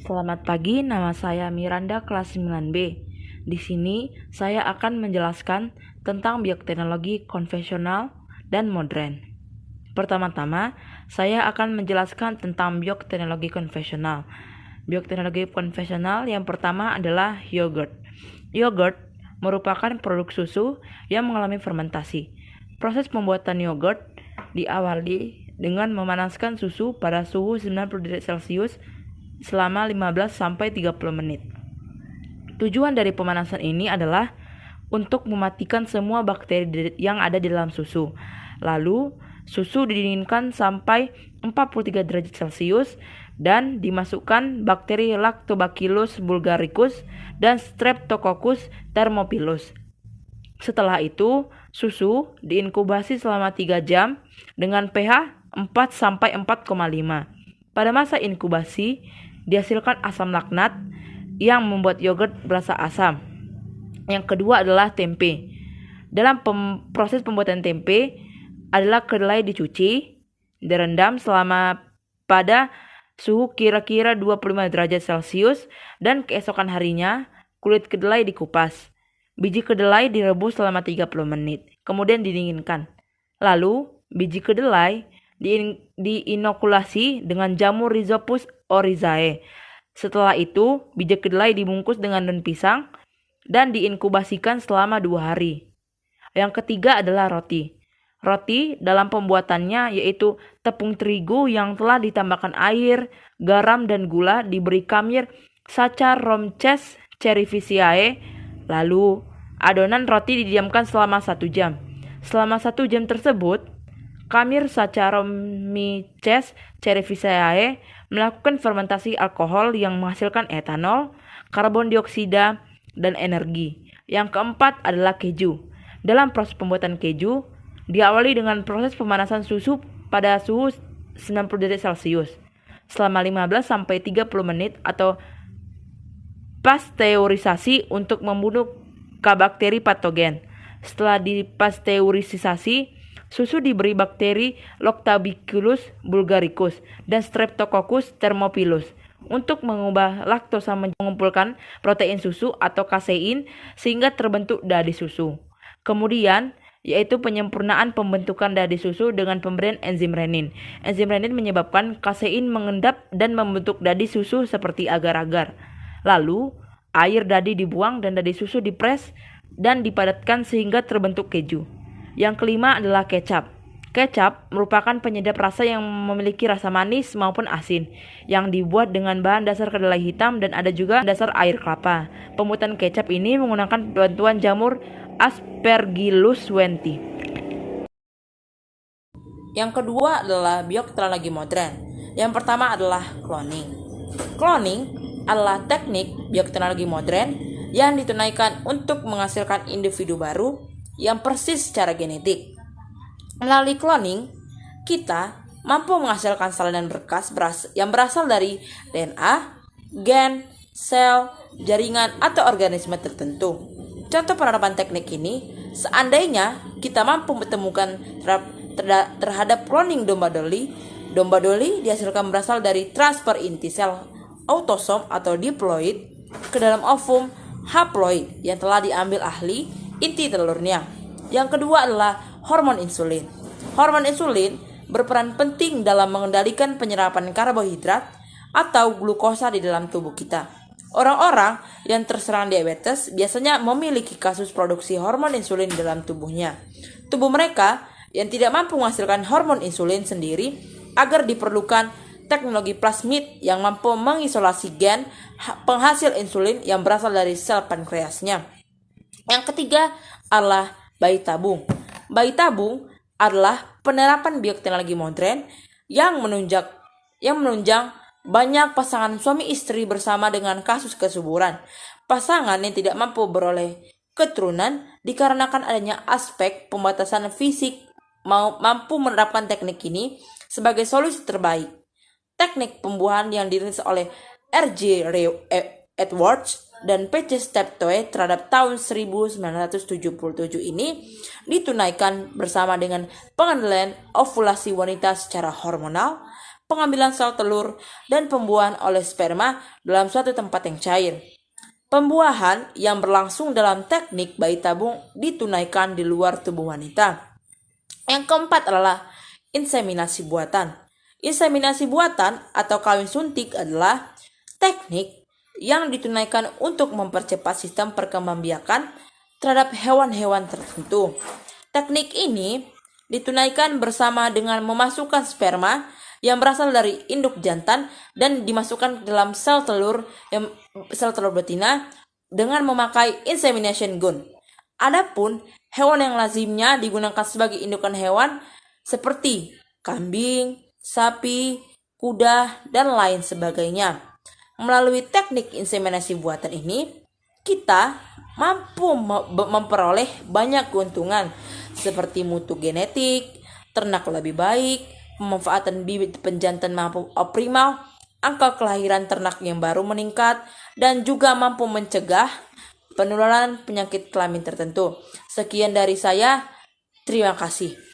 Selamat pagi, nama saya Miranda kelas 9B. Di sini saya akan menjelaskan tentang bioteknologi konvensional dan modern. Pertama-tama, saya akan menjelaskan tentang bioteknologi konvensional. Bioteknologi konvensional yang pertama adalah yogurt. Yogurt merupakan produk susu yang mengalami fermentasi. Proses pembuatan yogurt diawali dengan memanaskan susu pada suhu 90 derajat Celcius selama 15-30 menit. Tujuan dari pemanasan ini adalah untuk mematikan semua bakteri yang ada di dalam susu. Lalu, susu didinginkan sampai 43 derajat Celcius dan dimasukkan bakteri Lactobacillus bulgaricus dan Streptococcus thermophilus. Setelah itu, susu diinkubasi selama 3 jam dengan pH 4-4,5. Pada masa inkubasi, dihasilkan asam laknat yang membuat yogurt berasa asam. Yang kedua adalah tempe. Dalam proses pembuatan tempe adalah kedelai dicuci, direndam selama pada suhu kira-kira 25 derajat Celcius dan keesokan harinya kulit kedelai dikupas. Biji kedelai direbus selama 30 menit, kemudian didinginkan. Lalu, biji kedelai diinokulasi dengan jamur Rhizopus oryzae. Setelah itu, biji kedelai dibungkus dengan daun pisang dan diinkubasikan selama 2 hari. Yang ketiga adalah roti. Roti dalam pembuatannya yaitu tepung terigu yang telah ditambahkan air, garam, dan gula diberi kamir Saccharomyces cerevisiae. Lalu, adonan roti didiamkan selama 1 jam. Selama 1 jam tersebut, kamir Saccharomyces cerevisiae melakukan fermentasi alkohol yang menghasilkan etanol, karbon dioksida, dan energi. Yang keempat adalah keju. Dalam proses pembuatan keju, diawali dengan proses pemanasan susu pada suhu 90 derajat Celcius selama 15-30 menit atau pasteurisasi untuk membunuh bakteri patogen. Setelah dipasteurisasi, susu diberi bakteri Lactobacillus bulgaricus dan Streptococcus thermophilus untuk mengubah laktosa mengumpulkan protein susu atau kasein sehingga terbentuk dadi susu. Kemudian, yaitu penyempurnaan pembentukan dadi susu dengan pemberian enzim renin. Enzim renin menyebabkan kasein mengendap dan membentuk dadi susu seperti agar-agar. Lalu, air dadi dibuang dan dadi susu dipres dan dipadatkan sehingga terbentuk keju. Yang kelima adalah kecap. Kecap merupakan penyedap rasa yang memiliki rasa manis maupun asin, yang dibuat dengan bahan dasar kedelai hitam dan ada juga dasar air kelapa. Pembuatan kecap ini menggunakan bantuan jamur Aspergillus wenti. Yang kedua adalah bioteknologi modern. Yang pertama adalah cloning. Cloning adalah teknik bioteknologi modern yang ditunaikan untuk menghasilkan individu baru yang persis secara genetik. Melalui cloning, kita mampu menghasilkan salinan berkas yang berasal dari DNA, gen, sel, jaringan, atau organisme tertentu. Contoh penerapan teknik ini, seandainya kita mampu menemukan terhadap cloning domba doli dihasilkan berasal dari transfer inti sel autosom atau diploid ke dalam ovum haploid yang telah diambil ahli inti telurnya. Yang kedua adalah hormon insulin. Hormon insulin berperan penting dalam mengendalikan penyerapan karbohidrat atau glukosa di dalam tubuh kita. Orang-orang yang terserang diabetes biasanya memiliki kasus produksi hormon insulin di dalam tubuhnya. Tubuh mereka yang tidak mampu menghasilkan hormon insulin sendiri agar diperlukan teknologi plasmid yang mampu mengisolasi gen penghasil insulin yang berasal dari sel pankreasnya. Yang ketiga adalah bayi tabung. Bayi tabung adalah penerapan bioteknologi modern yang menunjang banyak pasangan suami istri bersama dengan kasus kesuburan. Pasangan yang tidak mampu beroleh keturunan dikarenakan adanya aspek pembatasan fisik mampu menerapkan teknik ini sebagai solusi terbaik. Teknik pembuahan yang dirilis oleh R.J. Edwards dan P.C. Steptoe terhadap tahun 1977 ini ditunaikan bersama dengan pengendalian ovulasi wanita secara hormonal, pengambilan sel telur, dan pembuahan oleh sperma dalam suatu tempat yang cair. Pembuahan yang berlangsung dalam teknik bayi tabung ditunaikan di luar tubuh wanita. Yang keempat adalah inseminasi buatan. Inseminasi buatan atau kawin suntik adalah teknik yang ditunaikan untuk mempercepat sistem perkembangbiakan terhadap hewan-hewan tertentu. Teknik ini ditunaikan bersama dengan memasukkan sperma yang berasal dari induk jantan dan dimasukkan ke dalam sel telur betina dengan memakai insemination gun. Adapun hewan yang lazimnya digunakan sebagai indukan hewan seperti kambing, sapi, kuda, dan lain sebagainya. Melalui teknik inseminasi buatan ini, kita mampu memperoleh banyak keuntungan seperti mutu genetik, ternak lebih baik, pemanfaatan bibit penjantan mampu optimal, angka kelahiran ternak yang baru meningkat, dan juga mampu mencegah penularan penyakit kelamin tertentu. Sekian dari saya, terima kasih.